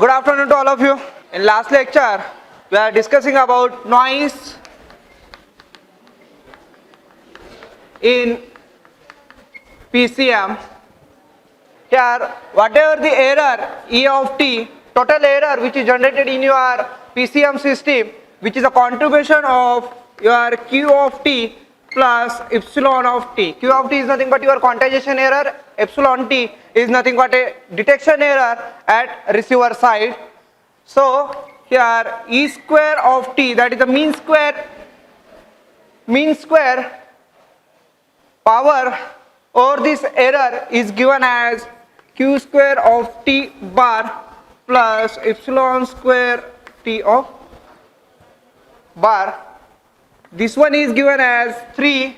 Good afternoon to all of you. In last lecture, we are discussing about noise in PCM. Here, whatever the error E of t, total error which is generated in your PCM system, which is a contribution of your Q of t plus epsilon of t. Q of t is nothing but your quantization error, epsilon t is nothing but a detection error at receiver side. So here E square of t, that is the mean square power over this error is given as Q square of t bar plus epsilon square t of bar. This one is given as 3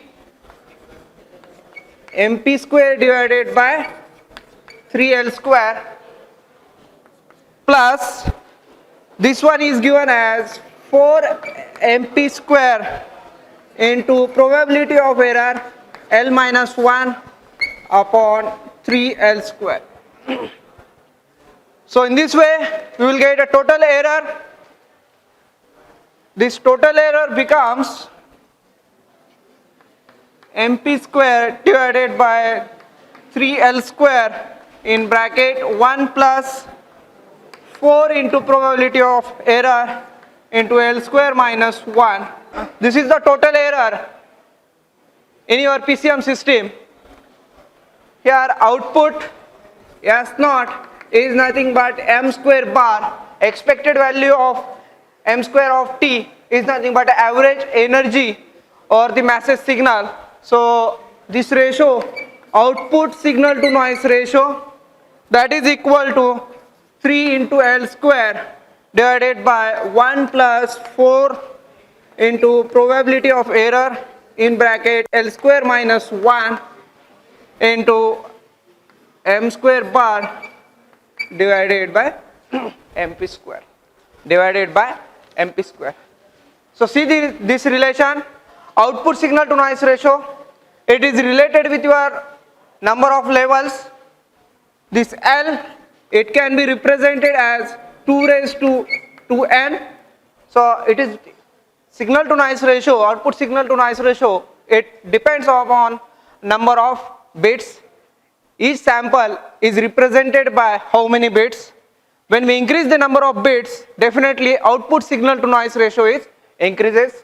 mp square divided by 3l square plus this one is given as 4 mp square into probability of error L minus 1 upon 3l square. So in this way we will get a total error. This total error becomes mp square divided by 3l square in bracket 1 plus 4 into probability of error into L square minus 1. This is the total error in your PCM system. Here output S0 is nothing but m square bar. Expected value of m square of t is nothing but average energy or the message signal. So this ratio, output signal to noise ratio, that is equal to 3 into L square divided by 1 plus 4 into probability of error in bracket L square minus 1 into m square bar divided by mp square divided by mp square. So see this relation, output signal to noise ratio, it is related with your number of levels. This L, it can be represented as 2 raised to 2n. So it is signal to noise ratio, output signal to noise ratio, it depends upon number of bits. Each sample is represented by how many bits. When we increase the number of bits, definitely output signal to noise ratio is increases.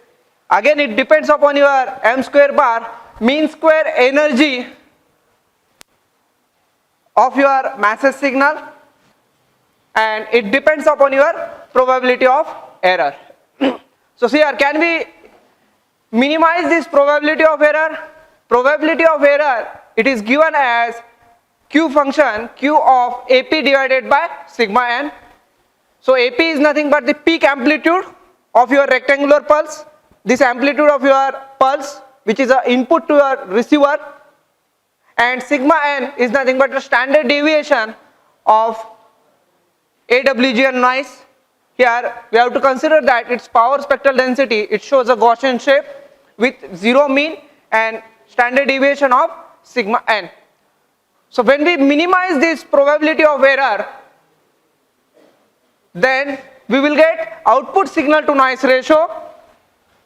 Again it depends upon your m square bar, mean square energy of your message signal, and it depends upon your probability of error. So see here, can we minimize this probability of error? Probability of error, it is given as Q function, Q of AP divided by sigma n. So AP is nothing but the peak amplitude of your rectangular pulse, this amplitude of your pulse which is an input to your receiver, and sigma n is nothing but the standard deviation of AWGN noise. Here we have to consider that its power spectral density, it shows a Gaussian shape with zero mean and standard deviation of sigma n. So when we minimize this probability of error, then we will get output signal to noise ratio.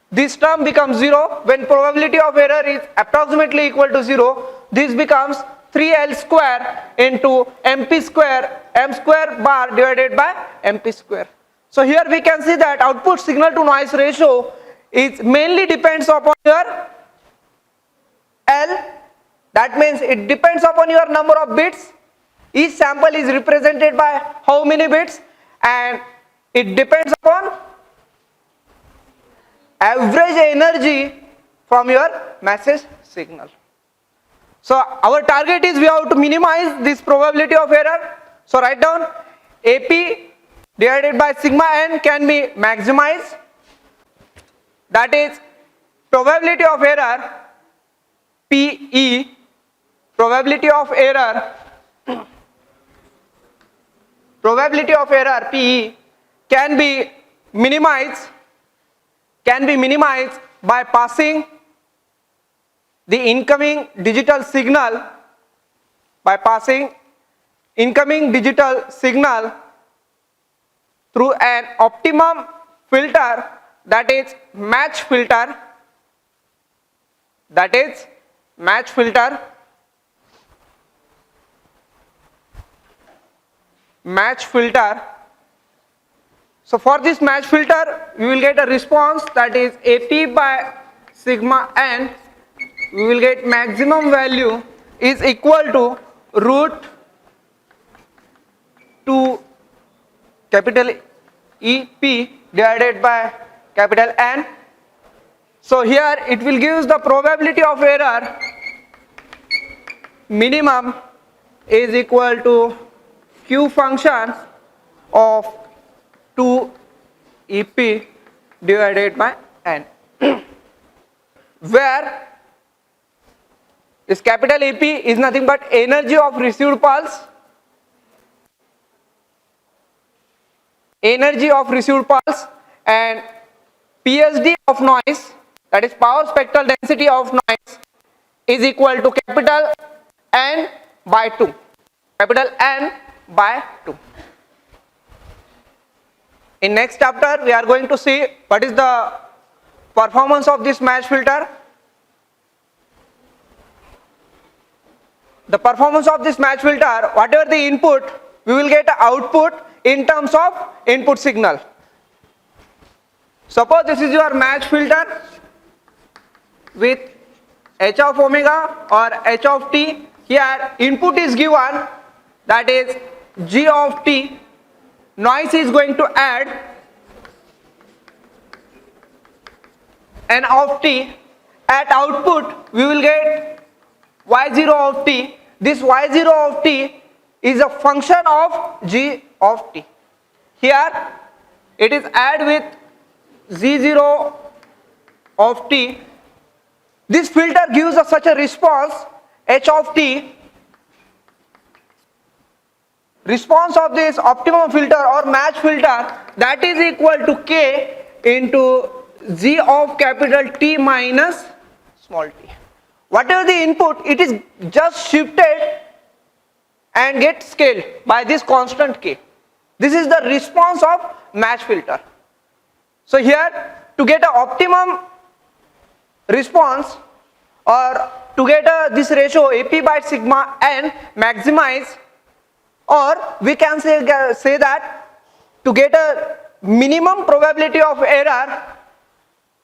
This term becomes 0. When probability of error is approximately equal to 0, this becomes 3l square into mp square, m square bar divided by mp square. So here we can see that output signal to noise ratio is mainly depends upon your L. That means it depends upon your number of bits. Each sample is represented by how many bits, and it depends upon average energy from your message signal. So our target is we have to minimize this probability of error. So write down AP divided by sigma n can be maximized. That is probability of error PE, probability of error PE can be minimized by passing the incoming digital signal through an optimum filter, that is match filter, match filter. So for this match filter, we will get a response that is AP by sigma n. We will get maximum value is equal to root 2 capital EP divided by capital N. So here it will give us the probability of error minimum is equal to Q function of 2 EP divided by N, where this capital AP is nothing but energy of received pulse, and PSD of noise, that is power spectral density of noise, is equal to capital N by 2. In next chapter, we are going to see what is the performance of this match filter. The performance of this match filter, whatever the input, we will get output in terms of input signal. Suppose this is your match filter with h of omega or h of t. Here input is given, that is g of t. Noise is going to add n of t. At output we will get y0 of t. This y0 of t is a function of g of t. Here it is add with z0 of t. This filter gives us such a response h of t. Response of this optimum filter or match filter, that is equal to k into z of capital T minus small t. Whatever the input, it is just shifted and get scaled by this constant k. This is the response of match filter. So here, to get an optimum response, or to get this ratio AP by sigma n maximize, or we can say that to get a minimum probability of error,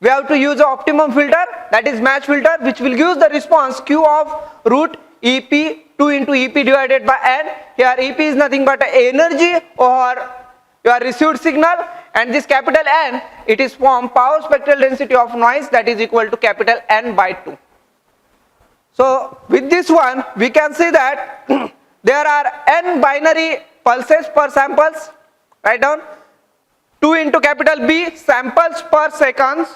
we have to use an optimum filter, that is match filter, which will give the response Q of root EP 2 into EP divided by N. Here EP is nothing but energy or your received signal, and this capital N, it is from power spectral density of noise, that is equal to capital N by 2. So with this one, we can see that there are n binary pulses per samples. Write down 2 into capital B samples per seconds.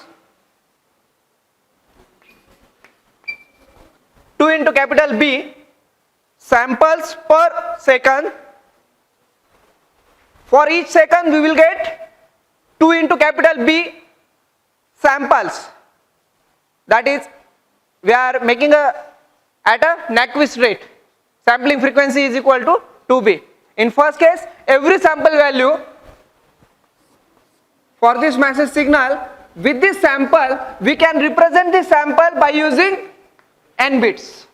2 into capital B samples per second. For each second we will get 2 into capital B samples. That is, we are making at a Nyquist rate. Sampling frequency is equal to 2b. In first case, every sample value for this message signal, with this sample, we can represent this sample by using n bits.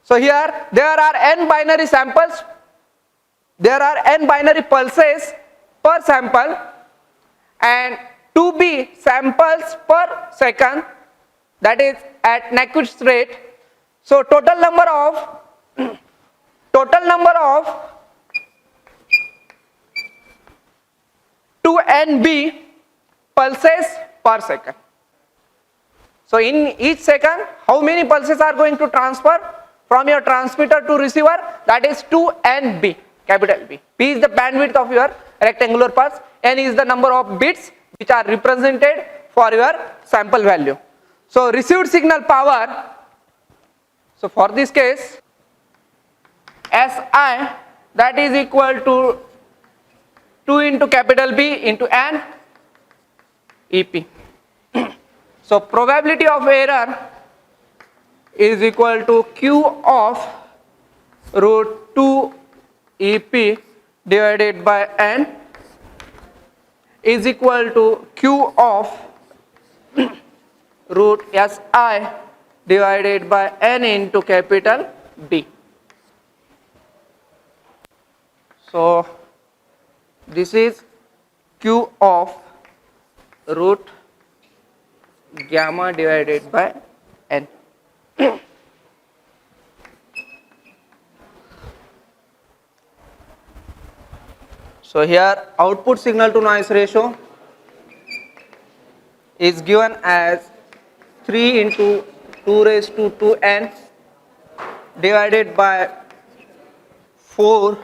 So here, there are n binary samples, there are n binary pulses per sample, and 2b samples per second, that is at Nyquist rate. So total number of 2nb pulses per second. So in each second, how many pulses are going to transfer from your transmitter to receiver? That is 2nb, capital B. B is the bandwidth of your rectangular pulse, n is the number of bits which are represented for your sample value. So received signal power, so for this case, SI, that is equal to 2 into capital B into n EP. So probability of error is equal to Q of root 2 EP divided by n is equal to Q of root Si divided by n into capital B. So this is Q of root gamma divided by n. So here output signal to noise ratio is given as 3 into 2 raised to 2n divided by 4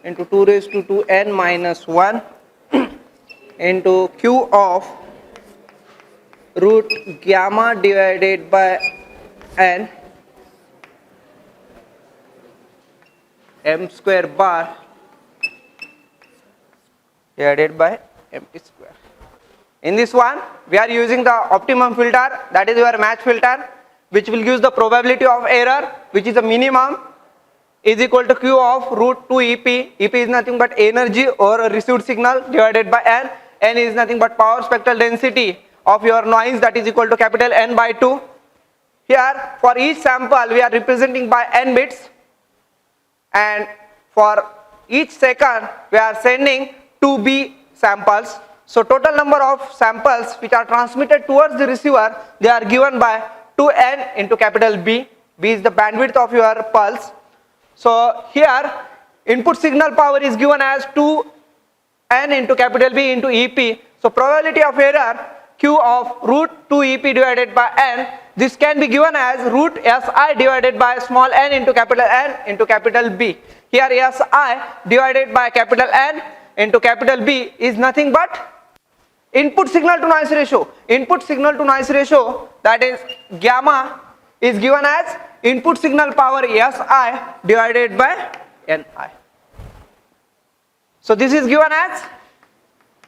into 2 raised to 2n minus 1 into Q of root gamma divided by n m square bar divided by mt square. In this one we are using the optimum filter, that is your match filter, which will give the probability of error, which is the minimum, is equal to Q of root 2 EP. EP is nothing but energy or received signal divided by n. N is nothing but power spectral density of your noise, that is equal to capital N by 2. Here for each sample we are representing by n bits, and for each second we are sending 2B samples. So total number of samples which are transmitted towards the receiver, they are given by 2n into capital B. B is the bandwidth of your pulse. So here input signal power is given as 2n into capital B into EP. So probability of error Q of root 2 EP divided by n, this can be given as root Si divided by small n into capital B. Here Si divided by capital N into capital B is nothing but input signal to noise ratio. Input signal to noise ratio, that is gamma, is given as input signal power Si divided by Ni. So this is given as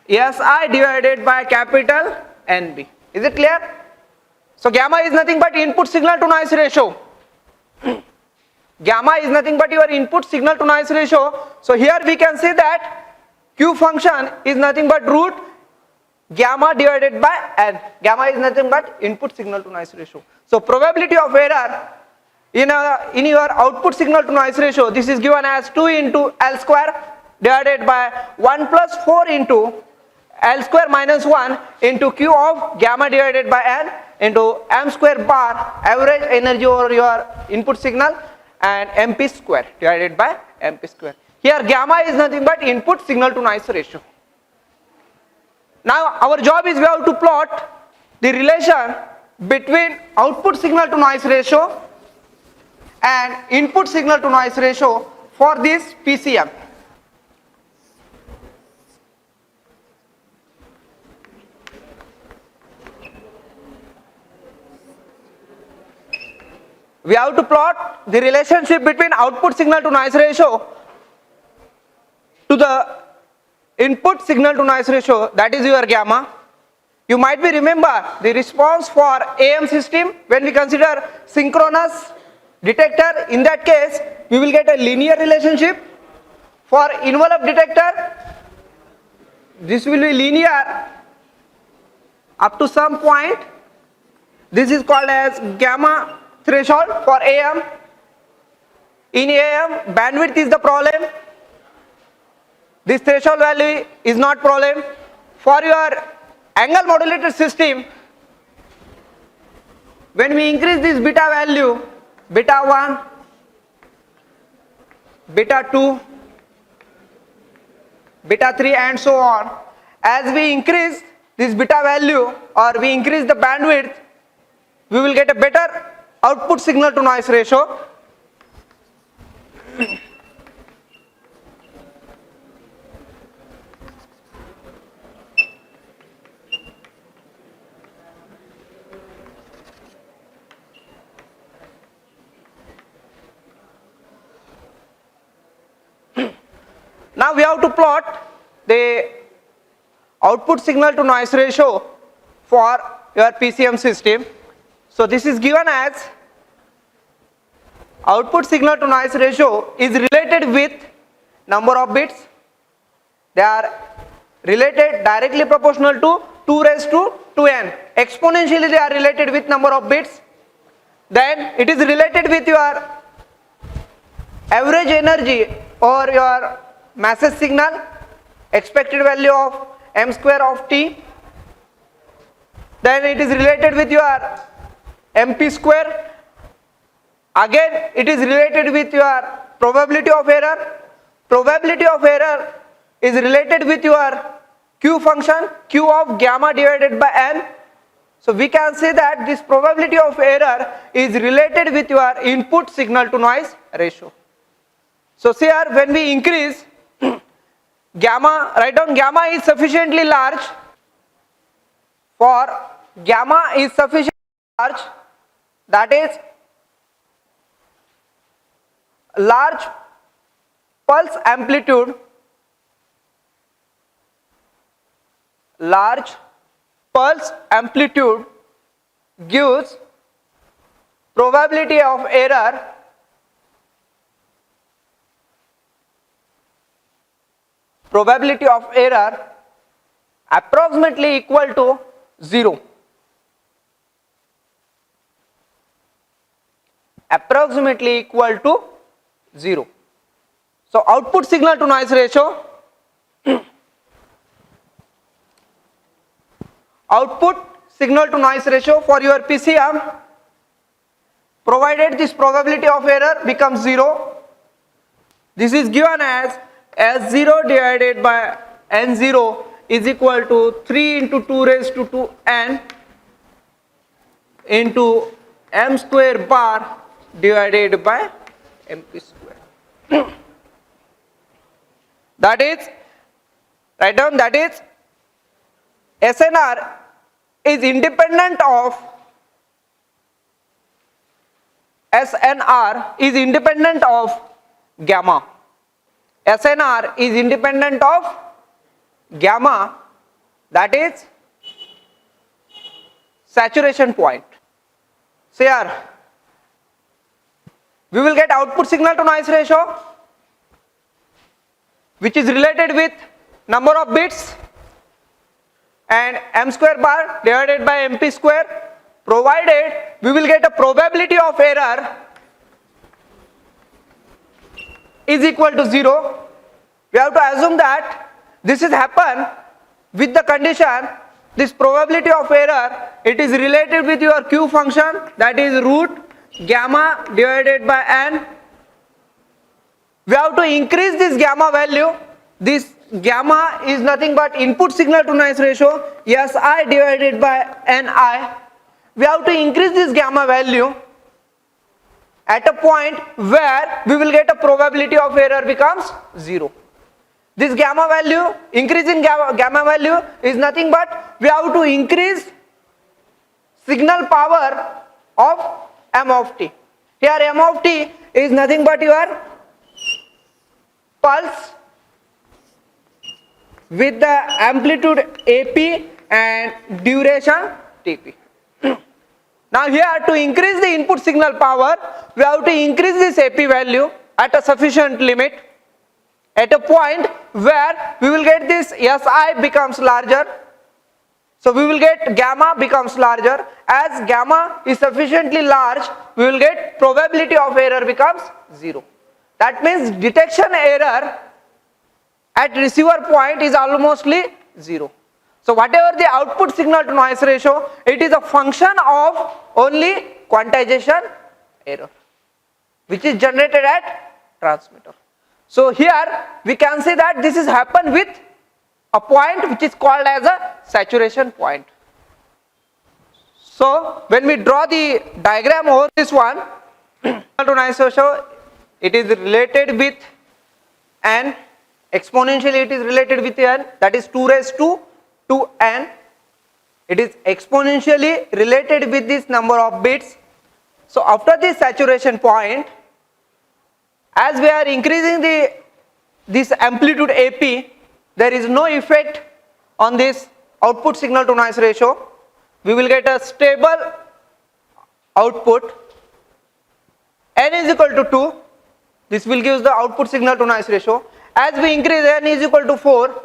Si divided by capital NB. Is it clear? So gamma is nothing but input signal to noise ratio. Gamma is nothing but your input signal to noise ratio. So here we can say that Q function is nothing but root gamma divided by n. Gamma is nothing but input signal to noise ratio. So probability of error in your output signal to noise ratio, this is given as 2 into L square divided by 1 plus 4 into L square minus 1 into Q of gamma divided by n into m square bar, average energy over your input signal, and mp square divided by mp square. Here gamma is nothing but input signal to noise ratio. Now our job is we have to plot the relation between output signal to noise ratio and input signal to noise ratio for this PCM. We have to plot the relationship between output signal to noise ratio to the input signal to noise ratio, that is your gamma. You might be remember the response for AM system when we consider synchronous detector. In that case we will get a linear relationship. For envelope detector this will be linear up to some point. This is called as gamma threshold for AM. In AM bandwidth is the problem. This threshold value is not problem. For your angle modulated system, when we increase this beta value, beta 1, beta 2, beta 3 and so on, as we increase this beta value or we increase the bandwidth, we will get a better output signal to noise ratio. Now we have to plot the output signal to noise ratio for your PCM system. So this is given as output signal to noise ratio is related with number of bits. They are related directly proportional to 2 raised to 2n. Exponentially they are related with number of bits. Then it is related with your average energy or your message signal, expected value of m square of t. Then it is related with your mp square. Again it is related with your probability of error. Probability of error is related with your q function, q of gamma divided by n. So we can say that this probability of error is related with your input signal to noise ratio. So see here, when we increase gamma, write down gamma is sufficiently large. For gamma is sufficiently large, that is large pulse amplitude, large pulse amplitude gives probability of error approximately equal to 0. Approximately equal to 0. So output signal to noise ratio, output signal to noise ratio for your PCM, provided this probability of error becomes 0, this is given as S0 divided by N0 is equal to 3 into 2 raised to 2n into m square bar divided by mp square. That is, write down, that is SNR is independent of gamma. SNR is independent of gamma, that is saturation point. So here we will get output signal to noise ratio which is related with number of bits and m square bar divided by mp square, provided we will get a probability of error is equal to 0. We have to assume that this is happen with the condition this probability of error, it is related with your q function, that is root gamma divided by n. We have to increase this gamma value. This gamma is nothing but input signal to noise ratio, Si divided by Ni. We have to increase this gamma value at a point where we will get a probability of error becomes 0. This gamma value, increasing gamma value is nothing but we have to increase signal power of m of t. Here m of t is nothing but your pulse with the amplitude AP and duration TP. Now here, to increase the input signal power, we have to increase this AP value at a sufficient limit at a point where we will get this Si becomes larger. So we will get gamma becomes larger. As gamma is sufficiently large, we will get probability of error becomes 0. That means detection error at receiver point is almostly 0. So whatever the output signal to noise ratio, it is a function of only quantization error which is generated at transmitter. So here we can say that this is happen with a point which is called as a saturation point. So when we draw the diagram over this one, to noise ratio, it is related with n, exponentially it is related with n, that is 2 raised to 2n. It is exponentially related with this number of bits. So after this saturation point, as we are increasing this amplitude AP, there is no effect on this output signal to noise ratio. We will get a stable output. N is equal to 2. This will give the output signal to noise ratio. As we increase n is equal to 4,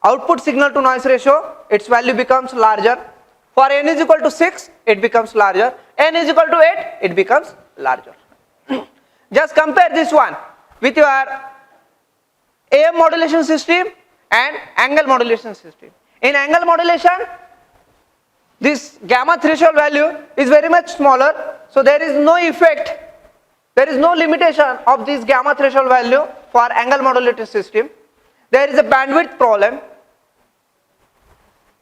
output signal to noise ratio, its value becomes larger. For n is equal to 6, it becomes larger. N is equal to 8, it becomes larger. Just compare this one with your AM modulation system and angle modulation system. In angle modulation, this gamma threshold value is very much smaller, so there is no effect, there is no limitation of this gamma threshold value for angle modulated system. There is a bandwidth problem.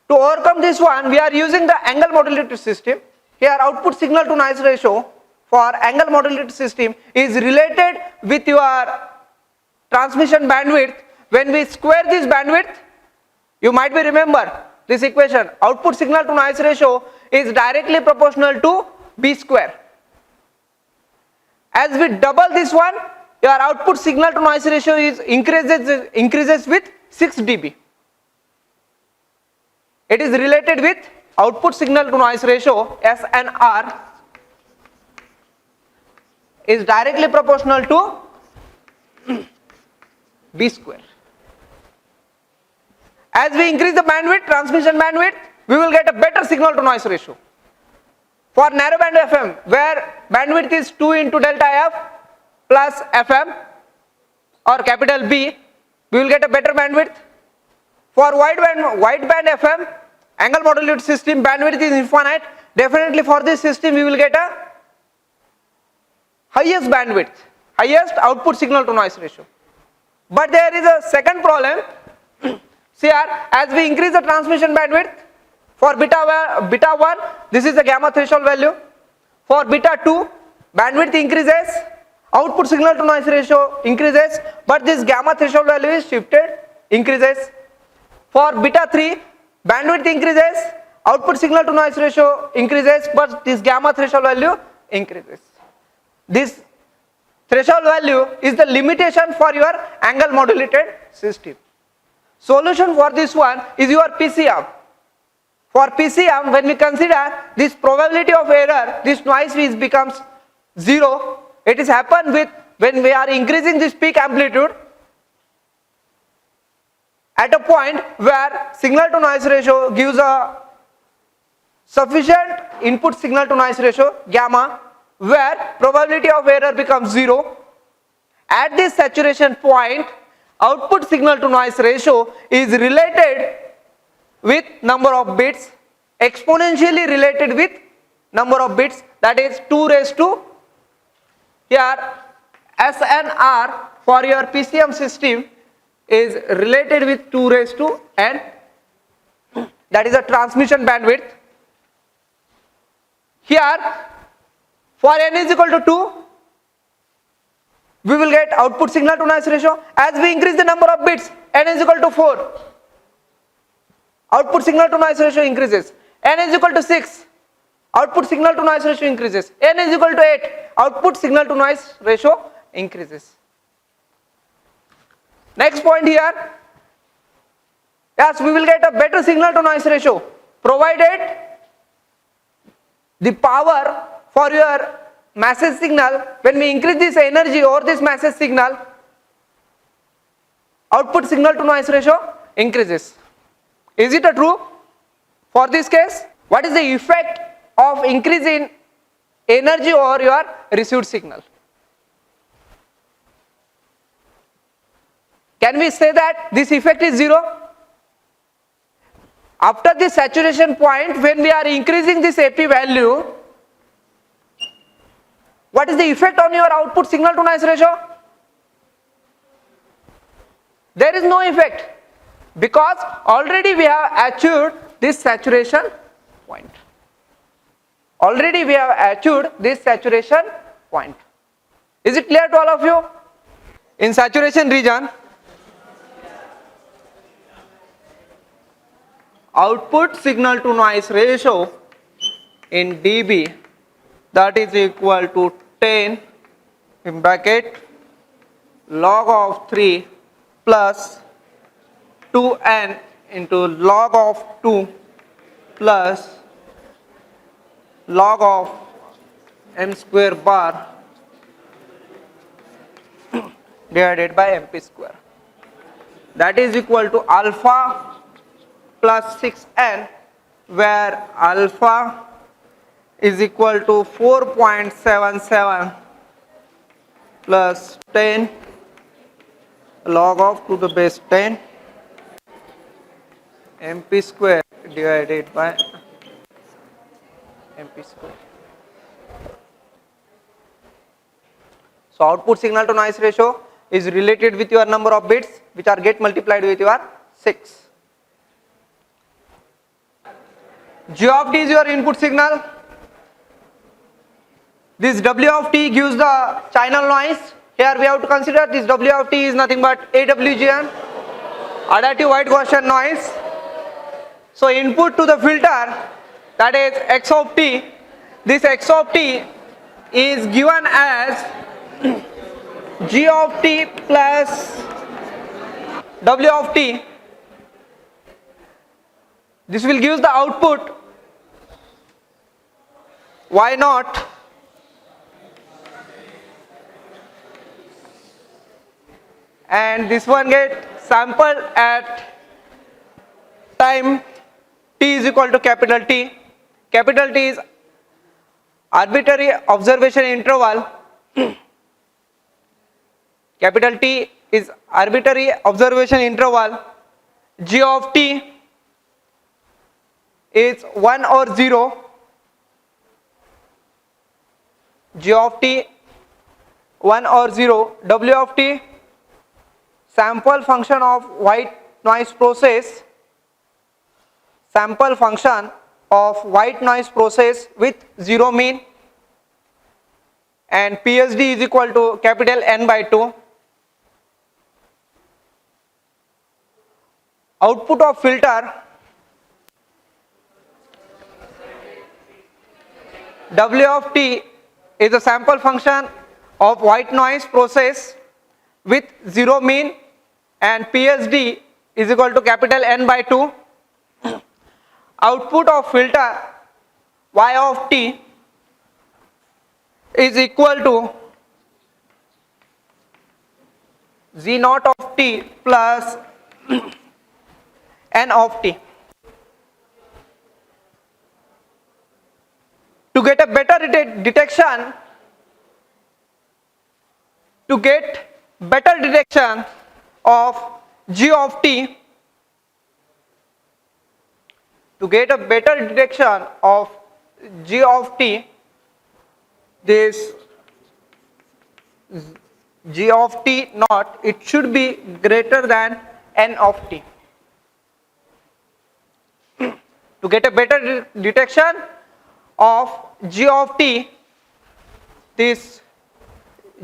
To overcome this one, we are using the angle modulated system. Here output signal to noise ratio for angle modulated system is related with your transmission bandwidth. When we square this bandwidth, you might be remember this equation, output signal to noise ratio is directly proportional to B square. As we double this one, your output signal to noise ratio is increases with 6 dB. It is related with output signal to noise ratio SNR is directly proportional to B square. As we increase the bandwidth, transmission bandwidth, we will get a better signal to noise ratio. For narrowband FM, where bandwidth is 2 into delta F plus FM or capital B, we will get a better bandwidth. For wideband FM, angle modulated system, bandwidth is infinite. Definitely for this system, we will get a highest bandwidth, highest output signal to noise ratio. But there is a second problem. See here, as we increase the transmission bandwidth, for beta 1, this is the gamma threshold value. For beta 2, bandwidth increases, output signal to noise ratio increases, but this gamma threshold value is shifted, increases. For beta 3, bandwidth increases, output signal to noise ratio increases, but this gamma threshold value increases. This threshold value is the limitation for your angle modulated system. Solution for this one is your PCM. For PCM, when we consider this probability of error, this noise becomes 0. It is happen with when we are increasing this peak amplitude at a point where signal to noise ratio gives a sufficient input signal to noise ratio gamma, where probability of error becomes 0. At this saturation point, output signal to noise ratio is related with number of bits, exponentially related with number of bits, that is 2 raised to here SNR for your PCM system is related with 2 raised to n, that is a transmission bandwidth. Here for n is equal to 2, we will get output signal to noise ratio. As we increase the number of bits, n is equal to 4, output signal to noise ratio increases. N is equal to 6, output signal to noise ratio increases. N is equal to 8, output signal to noise ratio increases. Next point here, yes, we will get a better signal to noise ratio provided the power for your message signal, when we increase this energy over this message signal, output signal to noise ratio increases. Is it true for this case? What is the effect of increase in energy over your received signal? Can we say that this effect is 0? After this saturation point, when we are increasing this AP value, what is the effect on your output signal to noise ratio? There is no effect, because already we have achieved this saturation point. Already we have achieved this saturation point. Is it clear to all of you? In saturation region, output signal to noise ratio in dB, that is equal to 10 in bracket log of 3 plus 2n into log of 2 plus log of m square bar divided by mp square, that is equal to alpha plus 6n, where alpha is equal to 4.77 plus 10 log of to the base 10 mp square divided by mp square. So output signal to noise ratio is related with your number of bits which are get multiplied with your 6. G of t is your input signal. This W of t gives the channel noise. Here we have to consider this W of t is nothing but AWGN, adaptive white Gaussian noise. So input to the filter, that is X of t, this X of t is given as G of t plus W of t. This will give the output Y naught and this one get sampled at time t is equal to capital T. Capital T is arbitrary observation interval. Capital T is arbitrary observation interval. G of t is 1 or 0. G of t 1 or 0. W of t sample function of white noise process. Sample function of white noise process with 0 mean, and PSD is equal to capital N by 2. Output of filter W of t is a sample function of white noise process with 0 mean, and PSD is equal to capital N by 2. Output of filter Y of t is equal to Z naught of t plus N of t. To get a better detection, of G of t, to get a better detection of G of t, this G of t naught, it should be greater than N of t. To get a better detection of G of t, this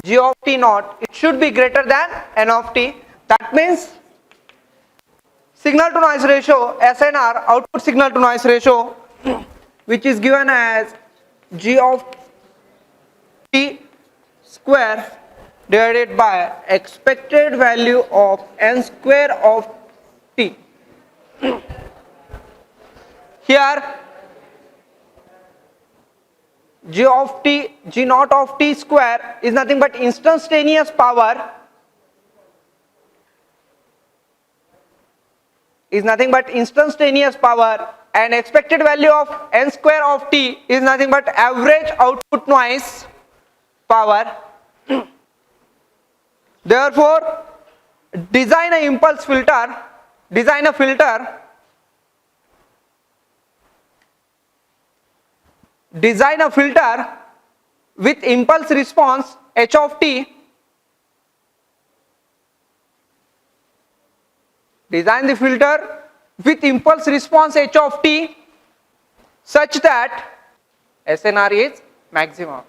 G of t naught, it should be greater than N of t. That means signal to noise ratio SNR, output signal to noise ratio, which is given as G of t square divided by expected value of N square of t. Here G naught of t square is nothing but instantaneous power, and expected value of N square of t is nothing but average output noise power. Therefore, design a filter with impulse response h of t. Design the filter with impulse response h of t such that SNR is maximum.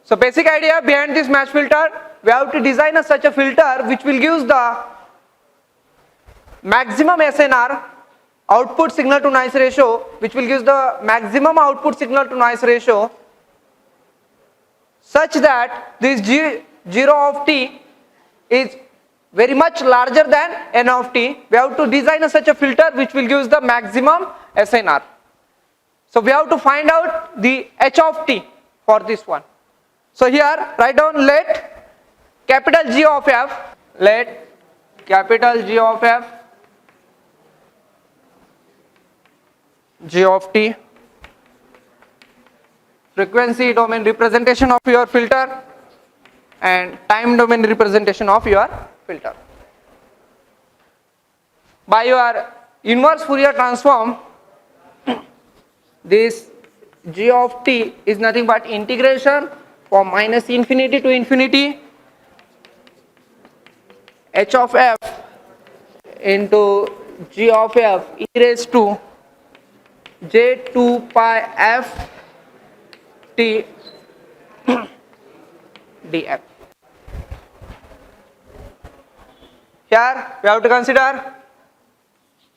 So basic idea behind this match filter, we have to design such a filter which will give the maximum SNR, output signal to noise ratio, which will give the maximum output signal to noise ratio such that this G0 of t is very much larger than N of t. We have to design such a filter which will give the maximum SNR. So we have to find out the h of t for this one. So here write down let capital G of f G of t, frequency domain representation of your filter and time domain representation of your filter. By your inverse Fourier transform, this G of t is nothing but integration from minus infinity to infinity h of f into G of f e raised to j2 pi f t df. Here we have to consider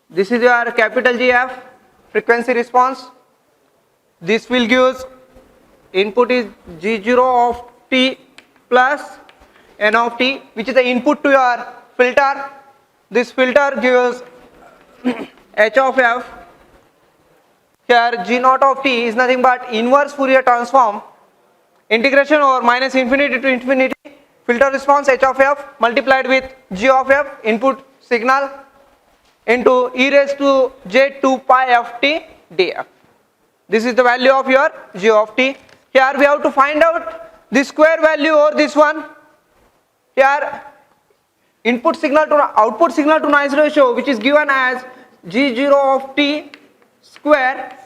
this is your capital GF frequency response. This will give input is G0 of t plus n of t, which is the input to your filter. This filter gives h of f. Here G0 of t is nothing but inverse Fourier transform, integration over minus infinity to infinity, filter response h of f multiplied with G of f input signal into e raised to j2 pi f t df. This is the value of your G of t. Here we have to find out the square value or this one. Here input signal to output signal to noise ratio, which is given as G0 of t square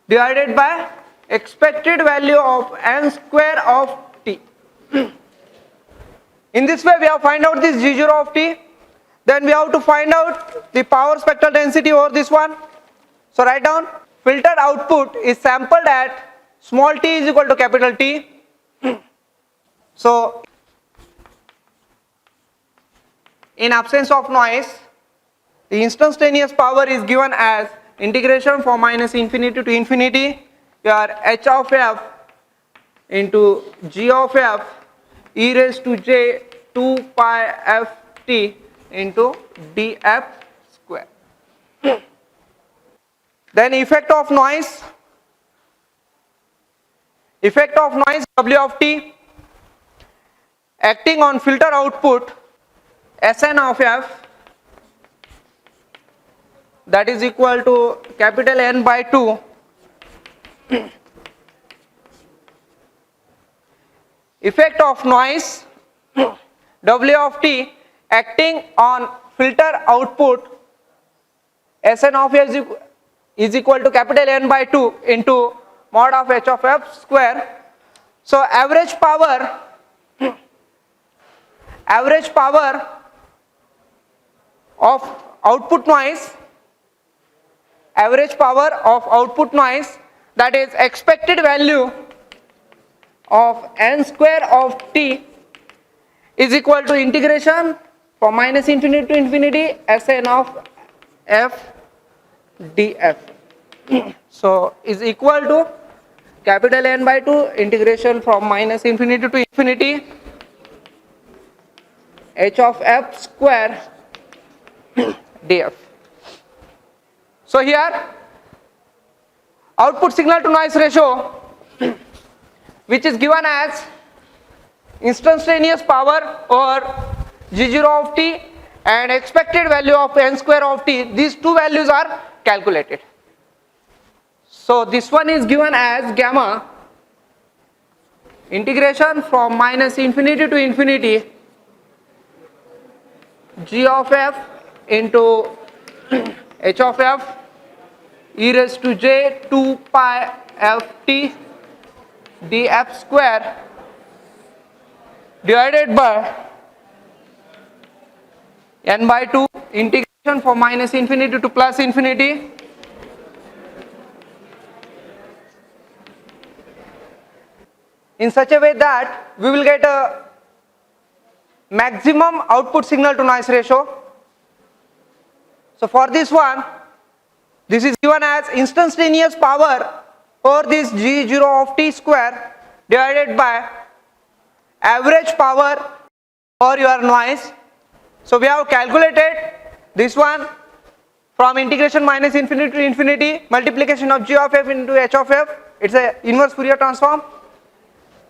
divided by expected value of n square of t. In this way we have find out this G0 of t. Then we have to find out the power spectral density over this one. So write down filtered output is sampled at small t is equal to capital T. So in absence of noise, the instantaneous power is given as integration from minus infinity to infinity your h of f into G of f e raised to j 2 pi f t into df square. Then effect of noise W of t acting on filter output Sn of f, that is equal to capital N by 2 effect of noise W of t acting on filter output Sn of f is equal to capital N by 2 into mod of h of f square. So average power of output noise, that is expected value of n square of t is equal to integration from minus infinity to infinity Sn of f df. So is equal to capital N by 2 integration from minus infinity to infinity h of f square df. So here output signal to noise ratio, which is given as instantaneous power or G0 of t and expected value of n square of t, these two values are calculated. So this one is given as gamma integration from minus infinity to infinity G of f into h of f e raised to j 2 pi f t df square divided by n by 2 integration from minus infinity to plus infinity in such a way that we will get a maximum output signal to noise ratio. So for this one, this is given as instantaneous power for this G0 of t square divided by average power for your noise. So we have calculated this one from integration minus infinity to infinity multiplication of G of f into h of f, it's a inverse Fourier transform,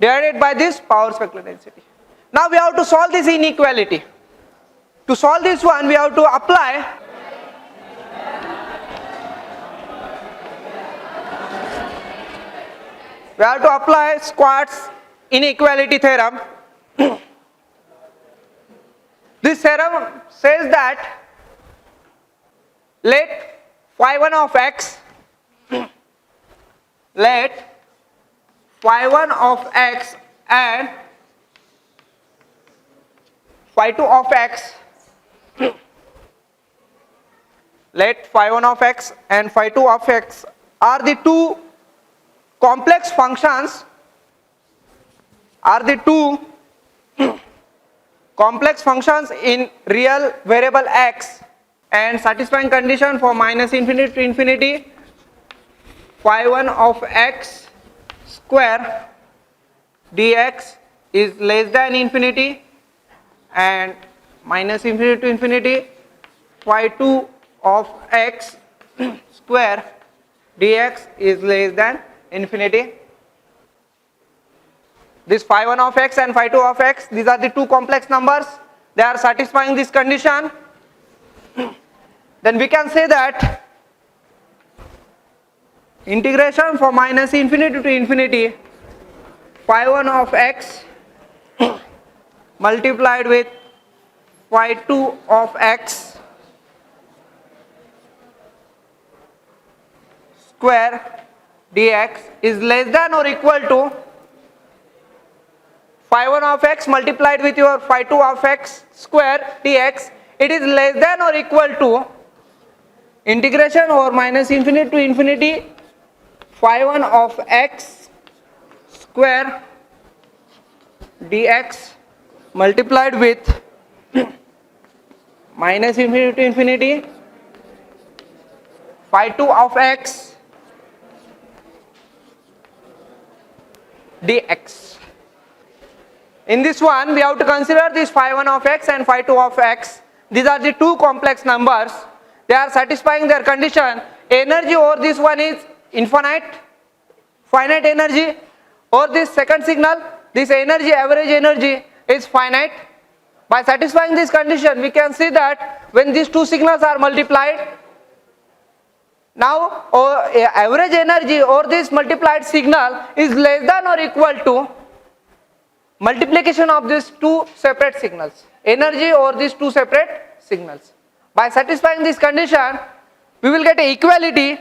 divided by this power spectral density. Now we have to solve this inequality. To solve this one, we have to apply we have to apply Squart's inequality theorem. This theorem says that let phi1 of x let phi1 of x and phi2 of x let phi1 of x and phi2 of x are the two complex functions in real variable x and satisfying condition for minus infinity to infinity phi1 of x square dx is less than infinity and minus infinity to infinity phi2 of x square dx is less than infinity. This phi1 of x and phi2 of x, these are the two complex numbers, they are satisfying this condition. Then we can say that integration for minus infinity to infinity phi1 of x multiplied with phi2 of x square dx is less than or equal to phi1 of x multiplied with your phi2 of x square dx, it is less than or equal to integration over minus infinity to infinity phi1 of x square dx multiplied with minus infinity to infinity phi2 of x dx. In this one we have to consider this phi1 of x and phi2 of x. These are the two complex numbers. They are satisfying their condition. Energy over this one is infinite, finite energy. Over this second signal, this energy, average energy is finite. By satisfying this condition, we can see that when these two signals are multiplied, now average energy over this multiplied signal is less than or equal to multiplication of these two separate signals, energy over these two separate signals. By satisfying this condition, we will get a equality.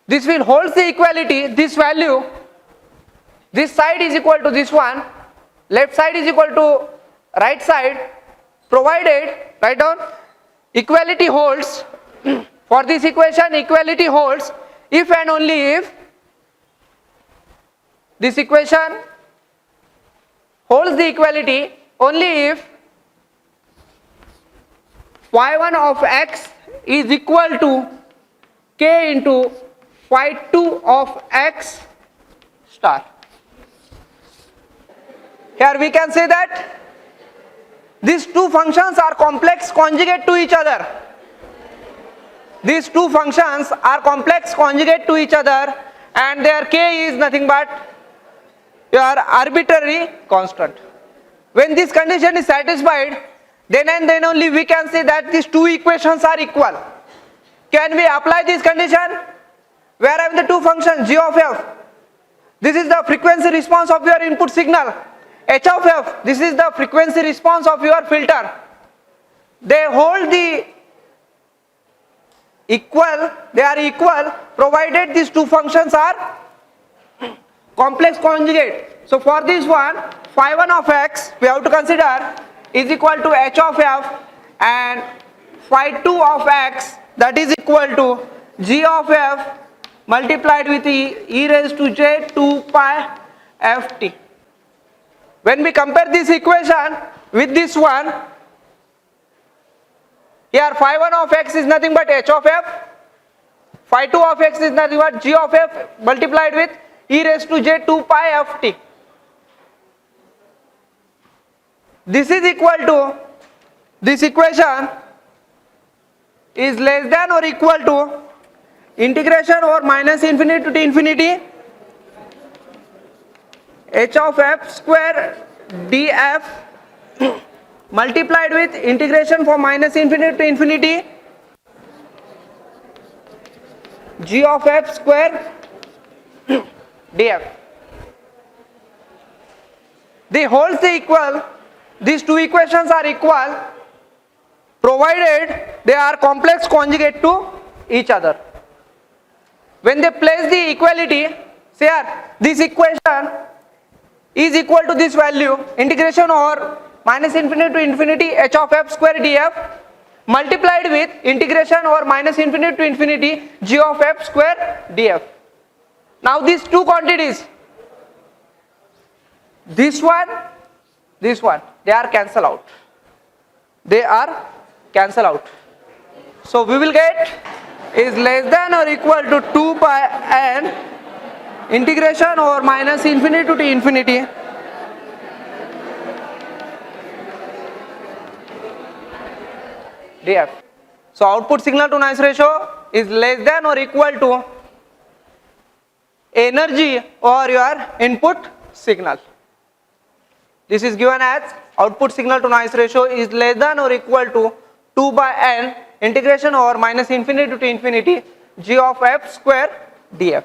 This will hold the equality, this value, this side is equal to this one, left side is equal to right side, provided, write down, equality holds. For this equation, equality holds if and only if this equation holds the equality only if phi1 of x is equal to k into phi2 of x star. Here we can say that these two functions are complex conjugate to each other. These two functions are complex conjugate to each other and their k is nothing but your arbitrary constant. When this condition is satisfied, then and then only we can say that these two equations are equal. Can we apply this condition? Where have the two functions g of f? This is the frequency response of your input signal. H of f, this is the frequency response of your filter. They hold the equal, they are equal provided these two functions are complex conjugate. So for this one, phi1 of x we have to consider is equal to h of f and phi2 of x that is equal to g of f multiplied with e raised to j 2 pi ft. When we compare this equation with this one, here phi1 of x is nothing but h of f, phi2 of x is nothing but g of f multiplied with e raised to j 2 pi ft. This is equal to, this equation is less than or equal to integration over minus infinity to infinity h of f square df multiplied with integration from minus infinity to infinity g of f square df. The wholes are equal. These two equations are equal provided they are complex conjugate to each other. When they place the equality, say here, this equation is equal to this value, integration over minus infinity to infinity h of f square df multiplied with integration over minus infinity to infinity g of f square df. Now these two quantities, this one, they are cancel out. They are cancel out. So we will get is less than or equal to 2 pi n integration over minus infinity to infinity df. So output signal to noise ratio is less than or equal to energy or your input signal. This is given as output signal to noise ratio is less than or equal to 2 by n integration over minus infinity to infinity g of f square df.